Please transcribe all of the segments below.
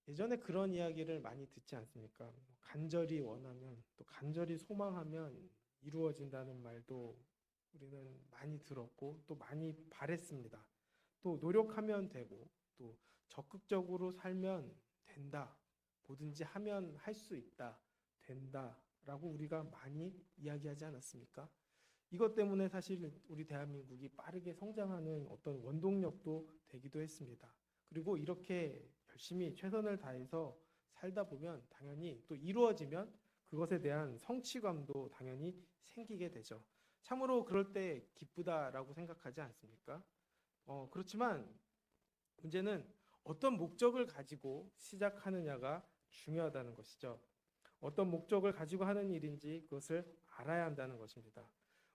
예전에 그런 이야기를 많이 듣지 않습니까? 간절히 원하면 또 간절히 소망하면 이루어진다는 말도 우리는 많이 들었고 또 많이 바랬습니다. 또 노력하면 되고 또 적극적으로 살면 된다. 뭐든지 하면 할 수 있다. 된다라고 우리가 많이 이야기하지 않았습니까? 이것 때문에 사실 우리 대한민국이 빠르게 성장하는 어떤 원동력도 되기도 했습니다. 그리고 이렇게 열심히 최선을 다해서 살다 보면 당연히 또 이루어지면 그것에 대한 성취감도 당연히 생기게 되죠. 참으로 그럴 때 기쁘다라고 생각하지 않습니까? 그렇지만 문제는 어떤 목적을 가지고 시작하느냐가 중요하다는 것이죠. 어떤 목적을 가지고 하는 일인지 그것을 알아야 한다는 것입니다.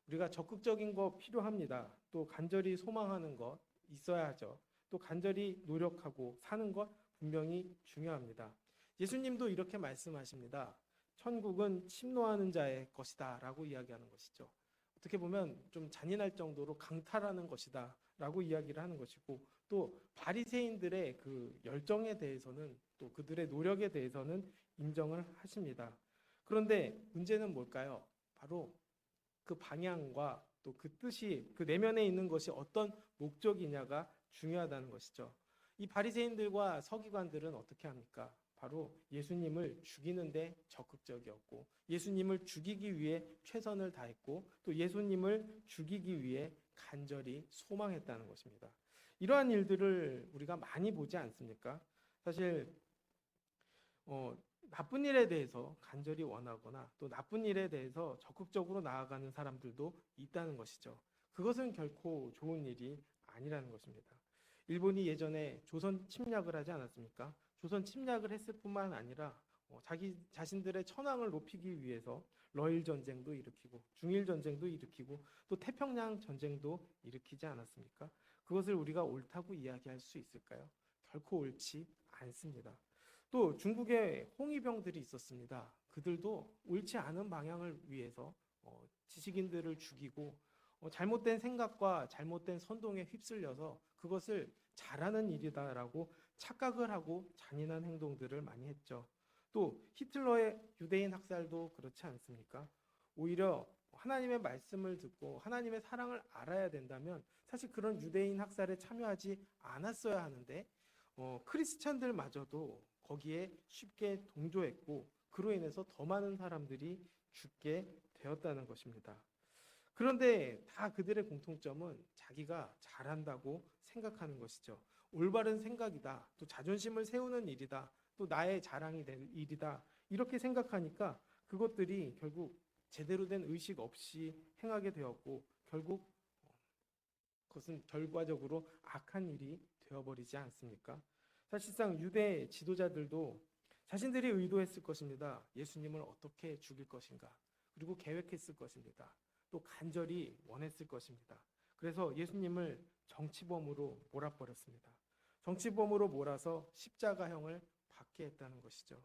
우리가 적극적인 거 필요합니다. 또 간절히 소망하는 것 있어야 하죠. 또 간절히 노력하고 사는 것 분명히 중요합니다. 예수님도 이렇게 말씀하십니다. 천국은 침노하는 자의 것이다 라고 이야기하는 것이죠. 어떻게 보면 좀 잔인할 정도로 강탈하는 것이다 라고 이야기를 하는 것이고 또 바리새인들의 그 열정에 대해서는 또 그들의 노력에 대해서는 인정을 하십니다. 그런데 문제는 뭘까요? 바로 그 방향과 또 그 뜻이 그 내면에 있는 것이 어떤 목적이냐가 중요하다는 것이죠. 이 바리새인들과 서기관들은 어떻게 합니까? 바로 예수님을 죽이는데 적극적이었고 예수님을 죽이기 위해 최선을 다했고 또 예수님을 죽이기 위해 간절히 소망했다는 것입니다. 이러한 일들을 우리가 많이 보지 않습니까? 사실 나쁜 일에 대해서 간절히 원하거나 또 나쁜 일에 대해서 적극적으로 나아가는 사람들도 있다는 것이죠. 그것은 결코 좋은 일이 아니라는 것입니다. 일본이 예전에 조선 침략을 하지 않았습니까? 조선 침략을 했을 뿐만 아니라 자기 자신들의 천황을 높이기 위해서 러일 전쟁도 일으키고 중일 전쟁도 일으키고 또 태평양 전쟁도 일으키지 않았습니까? 그것을 우리가 옳다고 이야기할 수 있을까요? 결코 옳지 않습니다. 또 중국에 홍위병들이 있었습니다. 그들도 옳지 않은 방향을 위해서 지식인들을 죽이고 잘못된 생각과 잘못된 선동에 휩쓸려서 그것을 잘하는 일이다라고 착각을 하고 잔인한 행동들을 많이 했죠. 또 히틀러의 유대인 학살도 그렇지 않습니까? 오히려 하나님의 말씀을 듣고 하나님의 사랑을 알아야 된다면 사실 그런 유대인 학살에 참여하지 않았어야 하는데 크리스천들마저도 거기에 쉽게 동조했고 그로 인해서 더 많은 사람들이 죽게 되었다는 것입니다. 그런데 다 그들의 공통점은 자기가 잘한다고 생각하는 것이죠. 올바른 생각이다. 또 자존심을 세우는 일이다. 또 나의 자랑이 될 일이다. 이렇게 생각하니까 그것들이 결국 제대로 된 의식 없이 행하게 되었고 결국 그것은 결과적으로 악한 일이 되어버리지 않습니까? 사실상 유대 지도자들도 자신들이 의도했을 것입니다. 예수님을 어떻게 죽일 것인가. 그리고 계획했을 것입니다. 또 간절히 원했을 것입니다. 그래서 예수님을 정치범으로 몰아버렸습니다. 정치범으로 몰아서 십자가형을 받게 했다는 것이죠.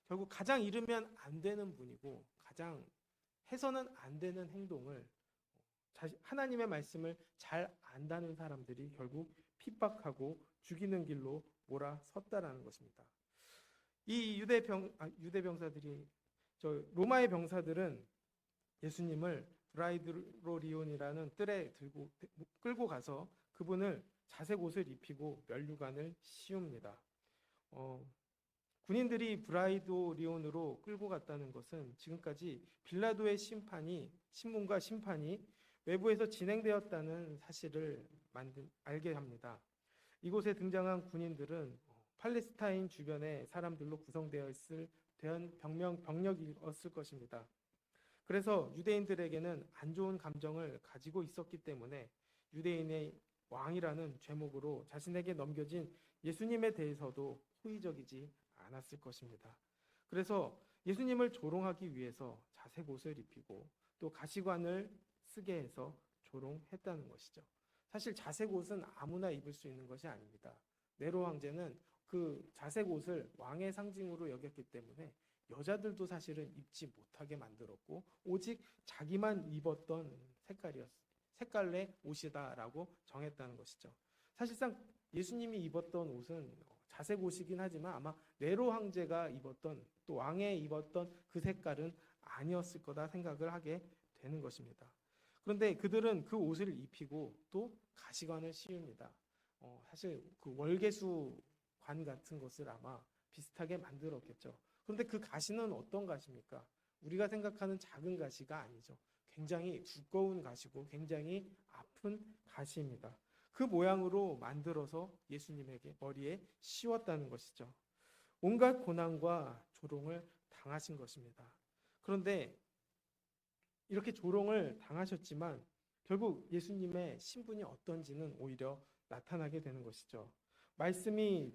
결국 가장 잃으면 안 되는 분이고 가장 해서는 안 되는 행동을 하나님의 말씀을 잘 안다는 사람들이 결국 핍박하고 죽이는 길로 몰아섰다라는 것입니다. 이 유대 병사들이 저 로마의 병사들은 예수님을 브라이드로리온이라는 뜰에 끌고 가서 그분을 자색 옷을 입히고 면류관을 씌웁니다. 군인들이 브라이도리온으로 끌고 갔다는 것은 지금까지 빌라도의 신문과 심판이 외부에서 진행되었다는 사실을 알게 합니다. 이곳에 등장한 군인들은 팔레스타인 주변의 사람들로 구성되어 있을 병력이었을 것입니다. 그래서 유대인들에게는 안 좋은 감정을 가지고 있었기 때문에 유대인의 왕이라는 죄목으로 자신에게 넘겨진 예수님에 대해서도 호의적이지 않았을 것입니다. 그래서 예수님을 조롱하기 위해서 자색 옷을 입히고 또 가시관을 쓰게 해서 조롱했다는 것이죠. 사실 자색 옷은 아무나 입을 수 있는 것이 아닙니다. 네로 황제는 그 자색 옷을 왕의 상징으로 여겼기 때문에 여자들도 사실은 입지 못하게 만들었고 오직 자기만 입었던 색깔의 옷이다라고 정했다는 것이죠. 사실상 예수님이 입었던 옷은 자색 옷이긴 하지만 아마 네로 황제가 입었던 또 왕의 입었던 그 색깔은 아니었을 거다 생각을 하게 되는 것입니다. 그런데 그들은 그 옷을 입히고 또 가시관을 씌웁니다. 사실 그 월계수관 같은 것을 아마 비슷하게 만들었겠죠. 그런데 그 가시는 어떤 가시입니까? 우리가 생각하는 작은 가시가 아니죠. 굉장히 두꺼운 가시고 굉장히 아픈 가시입니다. 그 모양으로 만들어서 예수님에게 머리에 씌웠다는 것이죠. 온갖 고난과 조롱을 당하신 것입니다. 그런데 이렇게 조롱을 당하셨지만 결국 예수님의 신분이 어떤지는 오히려 나타나게 되는 것이죠. 말씀이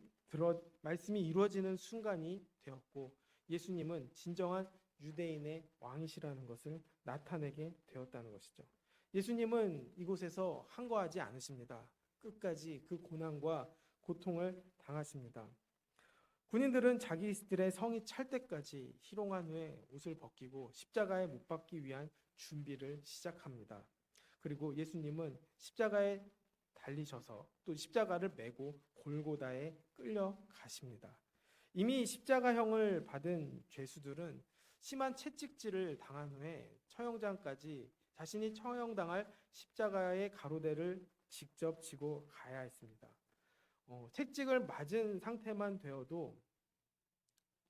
이루어지는 순간이 되었고 예수님은 진정한 유대인의 왕이시라는 것을 나타내게 되었다는 것이죠. 예수님은 이곳에서 항거하지 않으십니다. 끝까지 그 고난과 고통을 당하십니다. 군인들은 자기들의 성이 찰 때까지 희롱한 후에 옷을 벗기고 십자가에 못 박기 위한 준비를 시작합니다. 그리고 예수님은 십자가에 달리셔서 또 십자가를 메고 골고다에 끌려가십니다. 이미 십자가형을 받은 죄수들은 심한 채찍질을 당한 후에 처형장까지 자신이 처형당할 십자가의 가로대를 직접 지고 가야 했습니다. 채찍을 맞은 상태만 되어도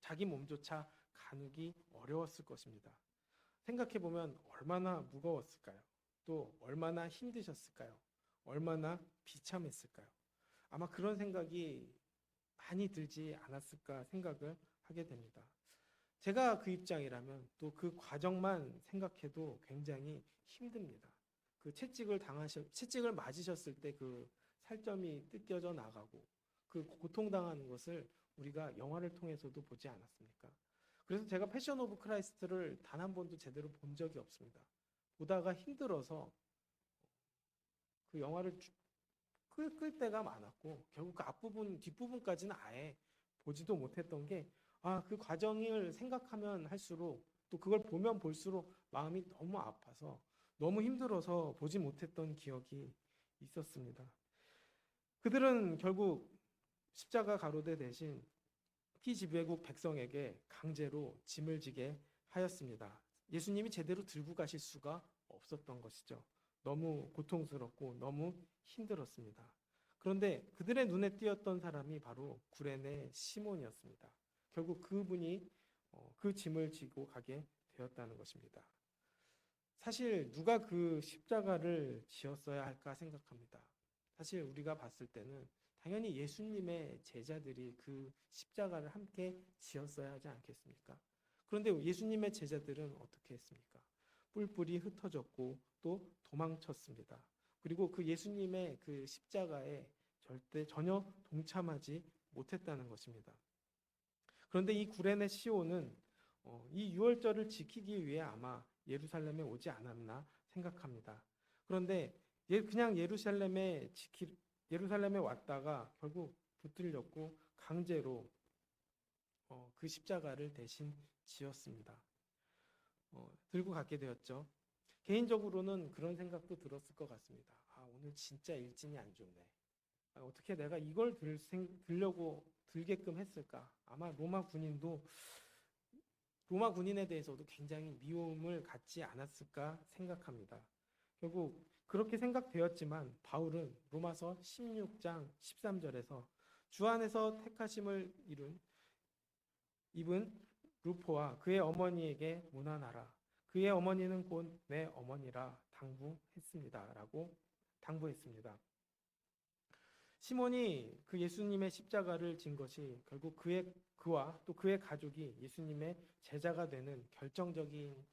자기 몸조차 가누기 어려웠을 것입니다. 생각해보면 얼마나 무거웠을까요? 또 얼마나 힘드셨을까요? 얼마나 비참했을까요? 아마 그런 생각이 많이 들지 않았을까 생각을 하게 됩니다. 제가 그 입장이라면 또 그 과정만 생각해도 굉장히 힘듭니다. 그 채찍을 맞으셨을 때 그 살점이 뜯겨져 나가고 그 고통당하는 것을 우리가 영화를 통해서도 보지 않았습니까? 그래서 제가 패션 오브 크라이스트를 단 한 번도 제대로 본 적이 없습니다. 보다가 힘들어서 그 영화를 끌 때가 많았고 결국 그 앞부분, 뒷부분까지는 아예 보지도 못했던 게 그 과정을 생각하면 할수록 또 그걸 보면 볼수록 마음이 너무 아파서 너무 힘들어서 보지 못했던 기억이 있었습니다. 그들은 결국 십자가 가로대 대신 피지배국 백성에게 강제로 짐을 지게 하였습니다. 예수님이 제대로 들고 가실 수가 없었던 것이죠. 너무 고통스럽고 너무 힘들었습니다. 그런데 그들의 눈에 띄었던 사람이 바로 구레네 시몬이었습니다. 결국 그분이 그 짐을 지고 가게 되었다는 것입니다. 사실 누가 그 십자가를 지었어야 할까 생각합니다. 사실 우리가 봤을 때는 당연히 예수님의 제자들이 그 십자가를 함께 지었어야 하지 않겠습니까? 그런데 예수님의 제자들은 어떻게 했습니까? 뿔뿔이 흩어졌고 또 도망쳤습니다. 그리고 그 예수님의 그 십자가에 전혀 동참하지 못했다는 것입니다. 그런데 이 구레네 시온은 이 유월절을 지키기 위해 아마 예루살렘에 오지 않았나 생각합니다. 그런데 그냥 예루살렘에 왔다가 결국 붙들렸고 강제로 그 십자가를 대신 지었습니다. 들고 가게 되었죠. 개인적으로는 그런 생각도 들었을 것 같습니다. 오늘 진짜 일진이 안 좋네. 어떻게 내가 이걸 들게끔 했을까? 아마 로마 군인에 대해서도 굉장히 미움을 갖지 않았을까 생각합니다. 결국 그렇게 생각되었지만 바울은 로마서 16장 13절에서 주 안에서 택하심을 입은 루포와 그의 어머니에게 문안하라. 그의 어머니는 곧 내 어머니라 당부했습니다. 시몬이 그 예수님의 십자가를 진 것이 결국 그와 또 그의 가족이 예수님의 제자가 되는 결정적인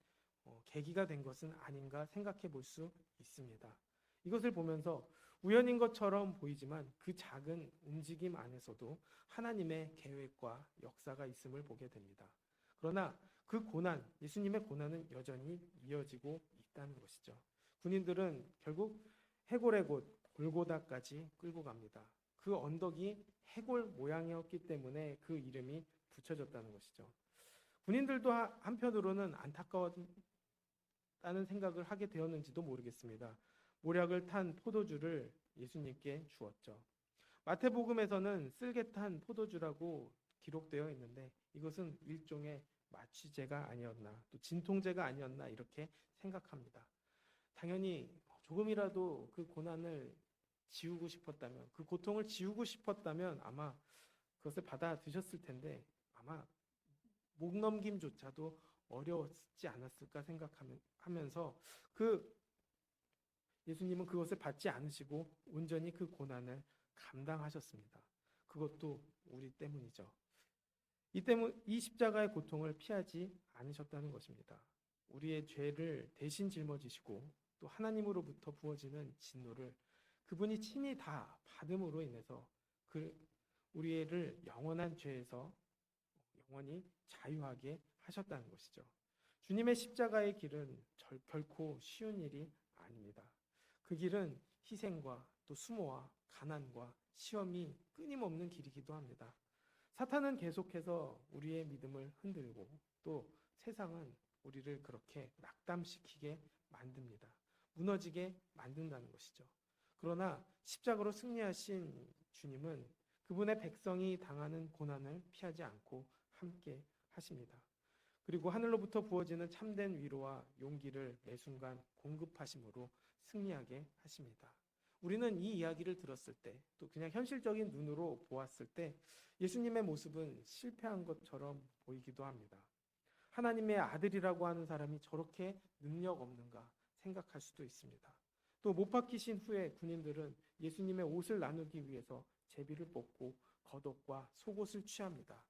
계기가 된 것은 아닌가 생각해 볼 수 있습니다. 이것을 보면서 우연인 것처럼 보이지만 그 작은 움직임 안에서도 하나님의 계획과 역사가 있음을 보게 됩니다. 그러나 그 예수님의 고난은 여전히 이어지고 있다는 것이죠. 군인들은 결국 해골의 곳 골고다까지 끌고 갑니다. 그 언덕이 해골 모양이었기 때문에 그 이름이 붙여졌다는 것이죠. 군인들도 한편으로는 안타까웠다는 생각을 하게 되었는지도 모르겠습니다. 모략을 탄 포도주를 예수님께 주었죠. 마태복음에서는 쓸개탄 포도주라고 기록되어 있는데 이것은 일종의 마취제가 아니었나, 또 진통제가 아니었나 이렇게 생각합니다. 당연히 조금이라도 그 고난을 지우고 싶었다면, 그 고통을 지우고 싶었다면 아마 그것을 받아 드셨을 텐데 아마 목 넘김조차도 어려웠지 않았을까 생각하면서 예수님은 그것을 받지 않으시고 온전히 그 고난을 감당하셨습니다. 그것도 우리 때문이죠. 이 십자가의 고통을 피하지 않으셨다는 것입니다. 우리의 죄를 대신 짊어지시고 또 하나님으로부터 부어지는 진노를 그분이 친히 다 받음으로 인해서 우리를 영원한 죄에서 영원히 자유하게 하셨다는 것이죠. 주님의 십자가의 길은 결코 쉬운 일이 아닙니다. 그 길은 희생과 또 수모와 가난과 시험이 끊임없는 길이기도 합니다. 사탄은 계속해서 우리의 믿음을 흔들고 또 세상은 우리를 그렇게 낙담시키게 만듭니다. 무너지게 만든다는 것이죠. 그러나 십자가로 승리하신 주님은 그분의 백성이 당하는 고난을 피하지 않고 함께 하십니다. 그리고 하늘로부터 부어지는 참된 위로와 용기를 매 순간 공급하심으로 승리하게 하십니다. 우리는 이 이야기를 들었을 때, 또 그냥 현실적인 눈으로 보았을 때 예수님의 모습은 실패한 것처럼 보이기도 합니다. 하나님의 아들이라고 하는 사람이 저렇게 능력 없는가 생각할 수도 있습니다. 또 못 박히신 후에 군인들은 예수님의 옷을 나누기 위해서 제비를 뽑고 겉옷과 속옷을 취합니다.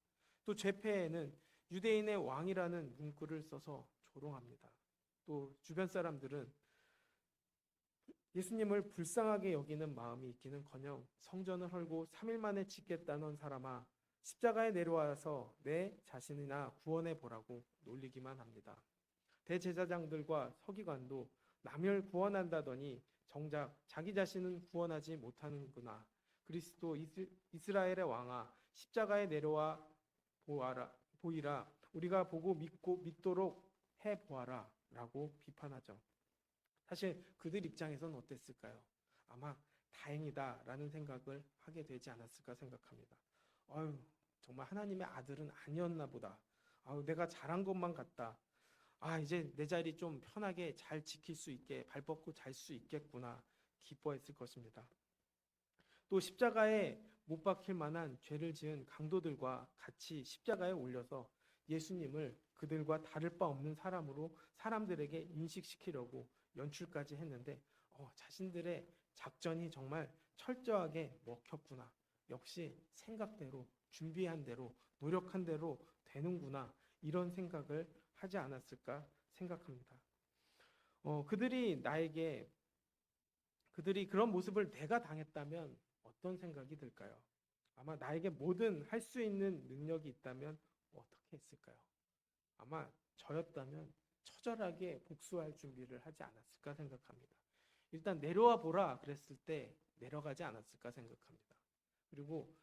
또 죄패에는 유대인의 왕이라는 문구를 써서 조롱합니다. 또 주변 사람들은 예수님을 불쌍하게 여기는 마음이 있기는커녕 성전을 헐고 3일 만에 짓겠다는 사람아 십자가에 내려와서 내 자신이나 구원해 보라고 놀리기만 합니다. 대제사장들과 서기관도 남을 구원한다더니 정작 자기 자신은 구원하지 못하는구나. 그리스도 이스라엘의 왕아 십자가에 내려와 보이라. 우리가 보고 믿도록 해 보아라 라고 비판하죠. 사실 그들 입장에서는 어땠을까요? 아마 다행이다라는 생각을 하게 되지 않았을까 생각합니다. 정말 하나님의 아들은 아니었나 보다. 내가 잘한 것만 같다. 이제 내 자리 좀 편하게 잘 지킬 수 있게 발 뻗고 잘 수 있겠구나 기뻐했을 것입니다. 또 십자가에 못 박힐 만한 죄를 지은 강도들과 같이 십자가에 올려서 예수님을 그들과 다를 바 없는 사람으로 사람들에게 인식시키려고 연출까지 했는데 자신들의 작전이 정말 철저하게 먹혔구나. 역시 생각대로 준비한 대로 노력한 대로 되는구나. 이런 생각을 하지 않았을까 생각합니다. 그들이 그런 모습을 내가 당했다면 어떤 생각이 들까요? 아마 나에게 뭐든 할 수 있는 능력이 있다면 어떻게 했을까요? 아마 저였다면 처절하게 복수할 준비를 하지 않았을까 생각합니다. 일단 내려와 보라 그랬을 때 내려가지 않았을까 생각합니다. 그리고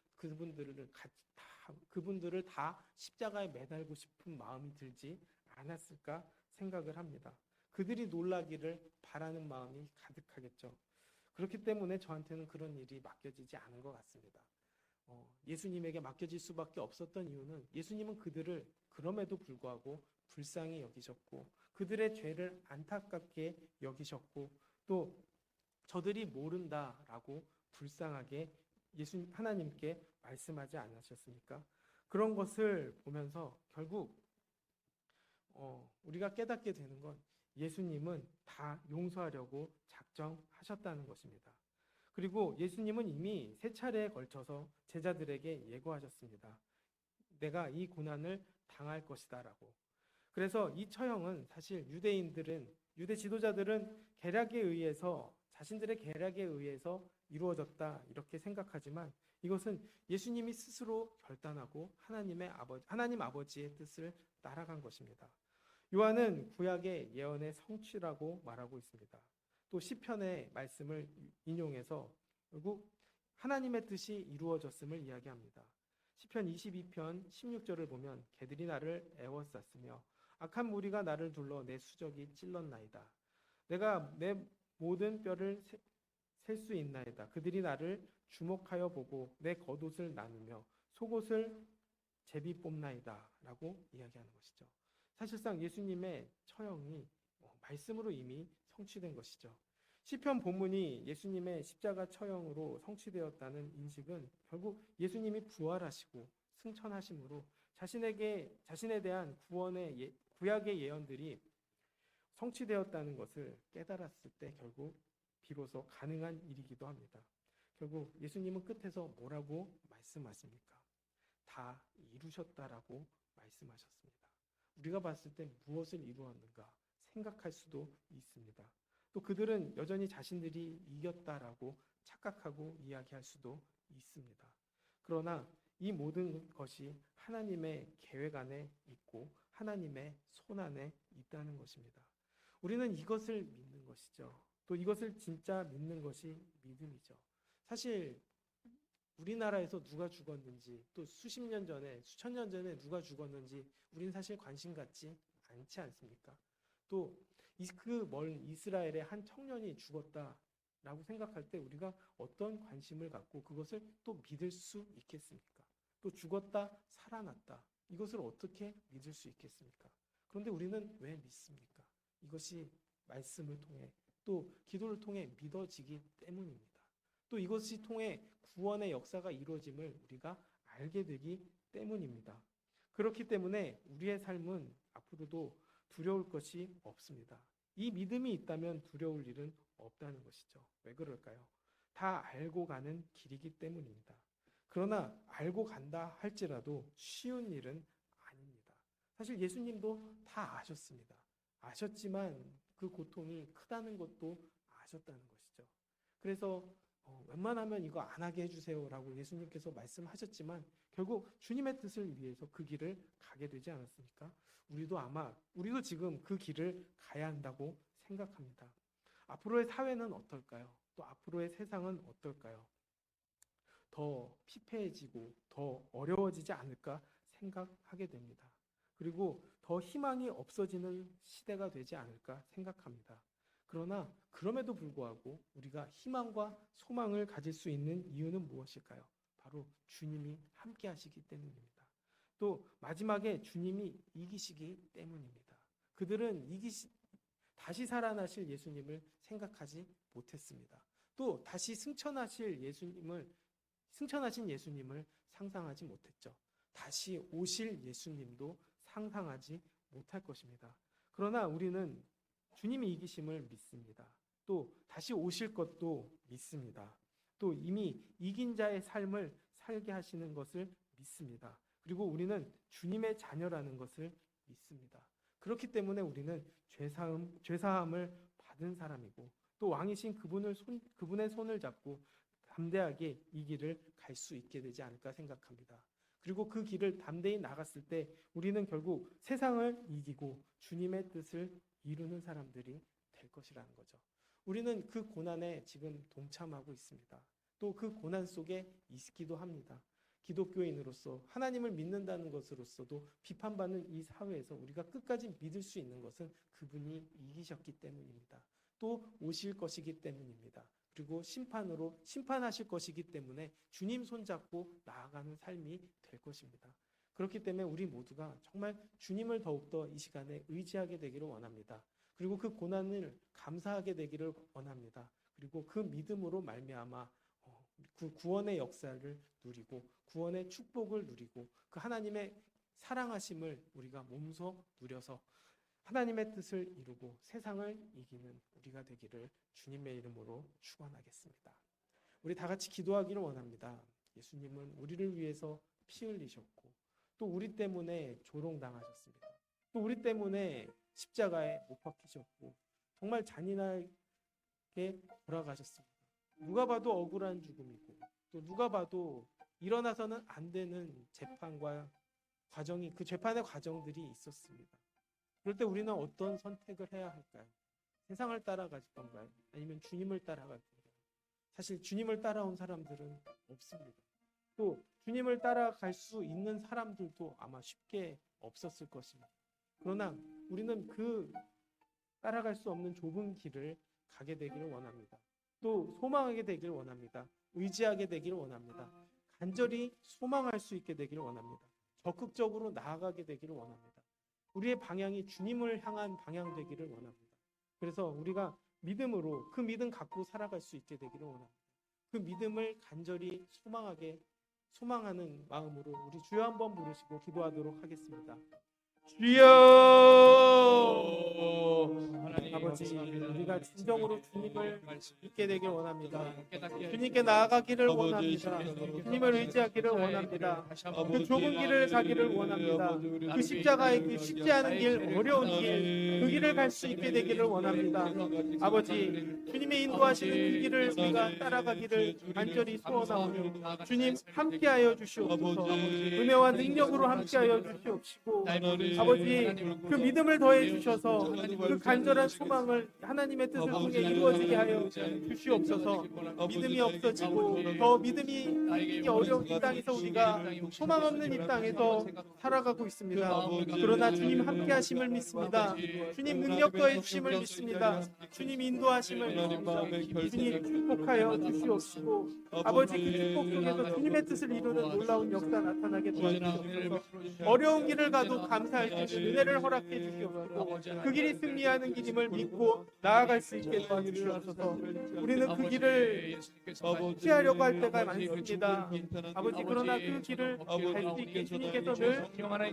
그분들을 다 십자가에 매달고 싶은 마음이 들지 않았을까 생각을 합니다. 그들이 놀라기를 바라는 마음이 가득하겠죠. 그렇기 때문에 저한테는 그런 일이 맡겨지지 않은 것 같습니다. 예수님에게 맡겨질 수밖에 없었던 이유는 예수님은 그들을 그럼에도 불구하고 불쌍히 여기셨고 그들의 죄를 안타깝게 여기셨고 또 저들이 모른다라고 불쌍하게 하나님께 말씀하지 않으셨습니까? 그런 것을 보면서 결국 우리가 깨닫게 되는 건 예수님은 다 용서하려고 작정하셨다는 것입니다. 그리고 예수님은 이미 3차례에 걸쳐서 제자들에게 예고하셨습니다. 내가 이 고난을 당할 것이다라고. 그래서 이 처형은 사실 유대 지도자들은 자신들의 계략에 의해서 이루어졌다 이렇게 생각하지만 이것은 예수님이 스스로 결단하고 하나님 아버지의 뜻을 따라간 것입니다. 요한은 구약의 예언의 성취라고 말하고 있습니다. 또 시편의 말씀을 인용해서 결국 하나님의 뜻이 이루어졌음을 이야기합니다. 시편 22편 16절을 보면 개들이 나를 애워쌌으며 악한 무리가 나를 둘러 내 수적이 찔렀나이다. 내가 내 모든 뼈를 셀 수 있나이다. 그들이 나를 주목하여 보고 내 겉옷을 나누며 속옷을 제비 뽑나이다 라고 이야기하는 것이죠. 사실상 예수님의 처형이 말씀으로 이미 성취된 것이죠. 시편 본문이 예수님의 십자가 처형으로 성취되었다는 인식은 결국 예수님이 부활하시고 승천하심으로 자신에 대한 구약의 예언들이 성취되었다는 것을 깨달았을 때 결국 비로소 가능한 일이기도 합니다. 결국 예수님은 끝에서 뭐라고 말씀하십니까? 다 이루셨다라고 말씀하셨습니다. 우리가 봤을 때 무엇을 이루었는가 생각할 수도 있습니다. 또 그들은 여전히 자신들이 이겼다라고 착각하고 이야기할 수도 있습니다. 그러나 이 모든 것이 하나님의 계획 안에 있고 하나님의 손 안에 있다는 것입니다. 우리는 이것을 믿는 것이죠. 또 이것을 진짜 믿는 것이 믿음이죠. 사실 우리나라에서 누가 죽었는지, 또 수십 년 전에, 수천 년 전에 누가 죽었는지 우리는 사실 관심 갖지 않지 않습니까? 또 그 먼 이스라엘의 한 청년이 죽었다라고 생각할 때 우리가 어떤 관심을 갖고 그것을 또 믿을 수 있겠습니까? 또 죽었다 살아났다, 이것을 어떻게 믿을 수 있겠습니까? 그런데 우리는 왜 믿습니까? 이것이 말씀을 통해 또 기도를 통해 믿어지기 때문입니다. 또 이것이 통해 구원의 역사가 이루어짐을 우리가 알게 되기 때문입니다. 그렇기 때문에 우리의 삶은 앞으로도 두려울 것이 없습니다. 이 믿음이 있다면 두려울 일은 없다는 것이죠. 왜 그럴까요? 다 알고 가는 길이기 때문입니다. 그러나 알고 간다 할지라도 쉬운 일은 아닙니다. 사실 예수님도 다 아셨습니다. 아셨지만 그 고통이 크다는 것도 아셨다는 것이죠. 그래서 웬만하면 이거 안 하게 해주세요라고 예수님께서 말씀하셨지만 결국 주님의 뜻을 위해서 그 길을 가게 되지 않았습니까? 우리도 지금 그 길을 가야 한다고 생각합니다. 앞으로의 사회는 어떨까요? 또 앞으로의 세상은 어떨까요? 더 피폐해지고 더 어려워지지 않을까 생각하게 됩니다. 그리고 더 희망이 없어지는 시대가 되지 않을까 생각합니다. 그러나 그럼에도 불구하고 우리가 희망과 소망을 가질 수 있는 이유는 무엇일까요? 바로 주님이 함께 하시기 때문입니다. 또 마지막에 주님이 이기시기 때문입니다. 그들은 다시 살아나실 예수님을 생각하지 못했습니다. 또 다시 승천하신 예수님을 상상하지 못했죠. 다시 오실 예수님도 상상하지 못할 것입니다. 그러나 우리는 주님이 이기심을 믿습니다. 또 다시 오실 것도 믿습니다. 또 이미 이긴 자의 삶을 살게 하시는 것을 믿습니다. 그리고 우리는 주님의 자녀라는 것을 믿습니다. 그렇기 때문에 우리는 죄사함을 받은 사람이고 또 왕이신 그분의 손을 잡고 담대하게 이 길을 갈 수 있게 되지 않을까 생각합니다. 그리고 그 길을 담대히 나갔을 때 우리는 결국 세상을 이기고 주님의 뜻을 이루는 사람들이 될 것이라는 거죠. 우리는 그 고난에 지금 동참하고 있습니다. 또 그 고난 속에 있기도 합니다. 기독교인으로서 하나님을 믿는다는 것으로서도 비판받는 이 사회에서 우리가 끝까지 믿을 수 있는 것은 그분이 이기셨기 때문입니다. 또 오실 것이기 때문입니다. 그리고 심판하실 것이기 때문에 주님 손잡고 나아가는 삶이 될 것입니다. 그렇기 때문에 우리 모두가 정말 주님을 더욱더 이 시간에 의지하게 되기를 원합니다. 그리고 그 고난을 감사하게 되기를 원합니다. 그리고 그 믿음으로 말미암아 그 구원의 역사를 누리고 구원의 축복을 누리고 그 하나님의 사랑하심을 우리가 몸소 누려서 하나님의 뜻을 이루고 세상을 이기는 우리가 되기를 주님의 이름으로 축원하겠습니다. 우리 다 같이 기도하기를 원합니다. 예수님은 우리를 위해서 피 흘리셨고 또 우리 때문에 조롱당하셨습니다. 또 우리 때문에 십자가에 못 박히셨고 정말 잔인하게 돌아가셨습니다. 누가 봐도 억울한 죽음이고 또 누가 봐도 일어나서는 안 되는 재판과 과정이 그 재판의 과정들이 있었습니다. 그럴 때 우리는 어떤 선택을 해야 할까요? 세상을 따라갈 건가요? 아니면 주님을 따라갈 건가요? 사실 주님을 따라온 사람들은 없습니다. 또 주님을 따라갈 수 있는 사람들도 아마 쉽게 없었을 것입니다. 그러나 우리는 그 따라갈 수 없는 좁은 길을 가게 되기를 원합니다. 또 소망하게 되기를 원합니다. 의지하게 되기를 원합니다. 간절히 소망할 수 있게 되기를 원합니다. 적극적으로 나아가게 되기를 원합니다. 우리의 방향이 주님을 향한 방향 되기를 원합니다. 그래서 우리가 믿음으로 그 믿음 갖고 살아갈 수 있게 되기를 원합니다. 그 믿음을 간절히 소망하는 마음으로 우리 주여 한번 부르시고 기도하도록 하겠습니다. 주여! 아버지, 우리가 진정으로 주님을 믿게 되길 원합니다. 주님께 나아가기를 원합니다. 주님을 의지하기를 원합니다. 그 좁은 길을 가기를 원합니다. 그 십자가의 그 쉽지 않은 길, 어려운 길, 그 길을 갈 수 있게 되기를 원합니다. 아버지, 주님의 인도하시는 그 길을 우리가 따라가기를 간절히 소원하오며 주님 함께하여 주시옵소서. 은혜와 능력으로 함께하여 주시옵시고 아버지, 그 믿음을 더해 주셔서 그 간절한 소망을 하나님의 뜻을 통해 이루어지게 하여 주시옵소서. 믿음이 없어지고 더 믿음이 있기 어려운 이 땅에서 우리가 소망 없는 이 땅에서 살아가고 있습니다. 그러나 주님 함께 하심을 믿습니다. 주님 능력 더해 주심을 믿습니다. 주님 인도하심을 믿습니다. 주님 축복하여 주시옵시고 아버지, 그 축복 속에서 주님의 뜻을 이루는 놀라운 역사 나타나게 도와주시옵소서. 어려운 길을 가도 감사할 수 있는 은혜를 허락해 주시옵소서. 그 길이 승리하는 길임을 믿고 나아갈 수 있게 도와주시옵소서. 우리는 그 길을 피하려고 할 때가 많습니다. 아버지, 그러나 그 길을 갈 수 있게 주님께서 늘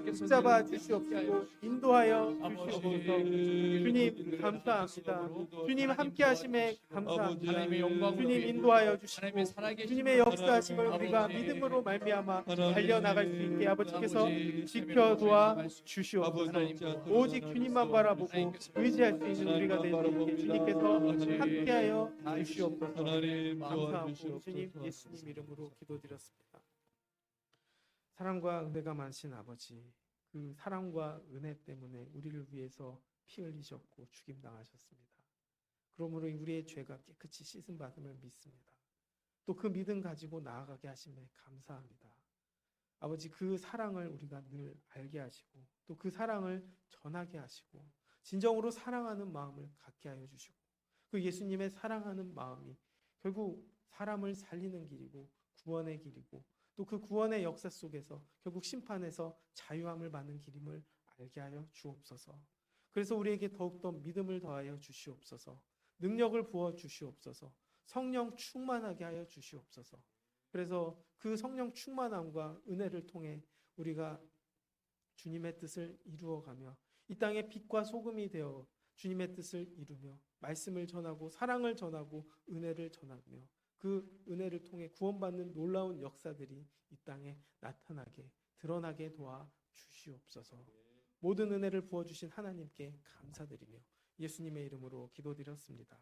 붙잡아 주시옵시고 인도하여 주시옵소서. 주님 감사합니다. 주님 함께 하심에 감사합니다. 주님 인도하여 주시고 주님의 역사하심을 우리가 믿음으로 말미암아 달려나갈 수 있게 아버지께서 지켜도와 주시옵소서. 오직 주님만 바라보고 의지할 수 있는 우리가 될 수 있게 주님께서 함께하여 주시옵소서. 감사하고 주님 예수님 이름으로 기도드렸습니다. 사랑과 은혜가 많으신 아버지, 그 사랑과 은혜 때문에 우리를 위해서 피 흘리셨고 죽임당하셨습니다. 그러므로 우리의 죄가 깨끗이 씻음 받음을 믿습니다. 또 그 믿음 가지고 나아가게 하심에 감사합니다. 아버지, 그 사랑을 우리가 늘 알게 하시고 또 그 사랑을 전하게 하시고 진정으로 사랑하는 마음을 갖게 하여 주시고 그 예수님의 사랑하는 마음이 결국 사람을 살리는 길이고 구원의 길이고 또 그 구원의 역사 속에서 결국 심판에서 자유함을 받는 길임을 알게 하여 주옵소서. 그래서 우리에게 더욱더 믿음을 더하여 주시옵소서. 능력을 부어 주시옵소서. 성령 충만하게 하여 주시옵소서. 그래서 그 성령 충만함과 은혜를 통해 우리가 주님의 뜻을 이루어가며 이 땅의 빛과 소금이 되어 주님의 뜻을 이루며 말씀을 전하고 사랑을 전하고 은혜를 전하며 그 은혜를 통해 구원받는 놀라운 역사들이 이 땅에 나타나게 드러나게 도와 주시옵소서. 모든 은혜를 부어주신 하나님께 감사드리며 예수님의 이름으로 기도드렸습니다.